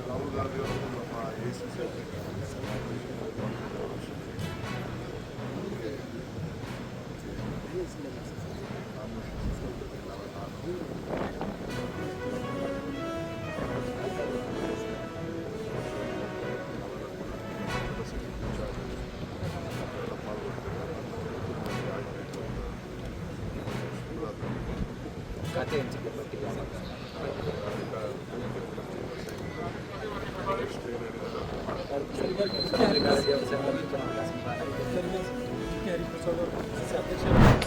ರಾಹುಲ್ ಗಾಂಧಿ ಅವರು ನಮ್ಮ ACC ಖಾತೆ ಹಂಚಿಕೆ ಪಟ್ಟಿಗೆ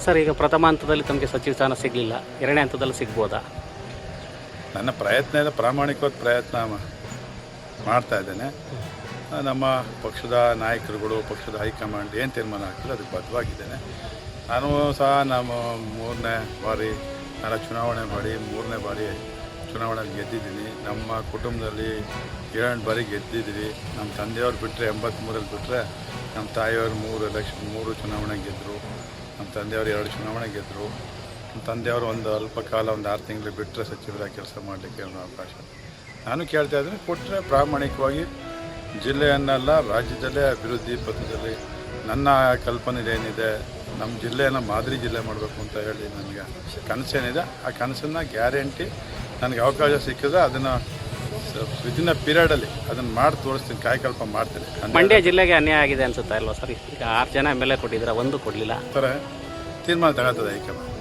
ಸರ್, ಈಗ ಪ್ರಥಮ ಹಂತದಲ್ಲಿ ತಮಗೆ ಸಚಿವ ಸ್ಥಾನ ಸಿಗಲಿಲ್ಲ, ಎರಡನೇ ಹಂತದಲ್ಲಿ ಸಿಗ್ಬೋದಾ? ನನ್ನ ಪ್ರಯತ್ನ ಇದೆ, ಪ್ರಾಮಾಣಿಕವಾದ ಪ್ರಯತ್ನ ಮಾಡ್ತಾ ಇದ್ದೇನೆ. ನಮ್ಮ ಪಕ್ಷದ ನಾಯಕರುಗಳು, ಪಕ್ಷದ ಹೈಕಮಾಂಡ್ ಏನು ತೀರ್ಮಾನ ಆಗ್ತದೆ ಅದಕ್ಕೆ ಬದ್ಧವಾಗಿದ್ದೇನೆ. ನಾನು ಸಹ ನಮ್ಮ 3ನೇ ಬಾರಿ ಚುನಾವಣೆ ಮಾಡಿ 3ನೇ ಬಾರಿ ಚುನಾವಣೆಯಲ್ಲಿ ಗೆದ್ದಿದ್ದೀನಿ. ನಮ್ಮ ಕುಟುಂಬದಲ್ಲಿ 7 ಬಾರಿ ಗೆದ್ದಿದ್ದೀವಿ. ನಮ್ಮ ತಂದೆಯವ್ರು ಬಿಟ್ಟರೆ 83ರಲ್ಲಿ ಬಿಟ್ಟರೆ ನಮ್ಮ ತಾಯಿಯವರು 3 ಚುನಾವಣೆ ಗೆದ್ದರು. ನಮ್ಮ ತಂದೆಯವರು 2 ಚುನಾವಣೆ ಗೆದ್ದರು. ನಮ್ಮ ತಂದೆಯವರು ಒಂದು ಅಲ್ಪ ಕಾಲ 6 ತಿಂಗಳು ಬಿಟ್ಟರೆ ಸಚಿವರಾಗಿ ಕೆಲಸ ಮಾಡಲಿಕ್ಕೆ ಒಂದು ಅವಕಾಶ. ನಾನು ಕೇಳ್ತಾ ಇದ್ದೀನಿ, ಕೊಟ್ಟರೆ ಪ್ರಾಮಾಣಿಕವಾಗಿ ಜಿಲ್ಲೆಯನ್ನೆಲ್ಲ ರಾಜ್ಯದಲ್ಲೇ ಅಭಿವೃದ್ಧಿ ಪಥದಲ್ಲಿ ನನ್ನ ಕಲ್ಪನೆ ಏನಿದೆ, ನಮ್ಮ ಜಿಲ್ಲೆಯನ್ನು ಮಾದರಿ ಜಿಲ್ಲೆ ಮಾಡಬೇಕು ಅಂತ ಹೇಳಿ ನನಗೆ ಕನಸೇನಿದೆ. ಆ ಕನಸನ್ನು ಗ್ಯಾರಂಟಿ ನನಗೆ ಅವಕಾಶ ಸಿಕ್ಕಿದ್ರೆ ಅದನ್ನು ವಿದಿನ್ ಪೀರಿಯಡಲ್ಲಿ ಅದನ್ನು ಮಾಡಿ ತೋರಿಸ್ತೀನಿ, ಕಾಯಕಲ್ಪ ಮಾಡ್ತೀನಿ. ಮಂಡ್ಯ ಜಿಲ್ಲೆಗೆ ಅನ್ಯಾಯ ಆಗಿದೆ ಅನ್ಸುತ್ತಾ ಇಲ್ವಾ ಸರ್? ಈಗ 6 ಜನ MLA ಕೊಟ್ಟಿದ್ದೀರಾ, ಒಂದು ಕೊಡಲಿಲ್ಲ. ಥರ ತೀರ್ಮಾನ ತಗೋತದೆ ಹೈಕಮಾಂಡ್.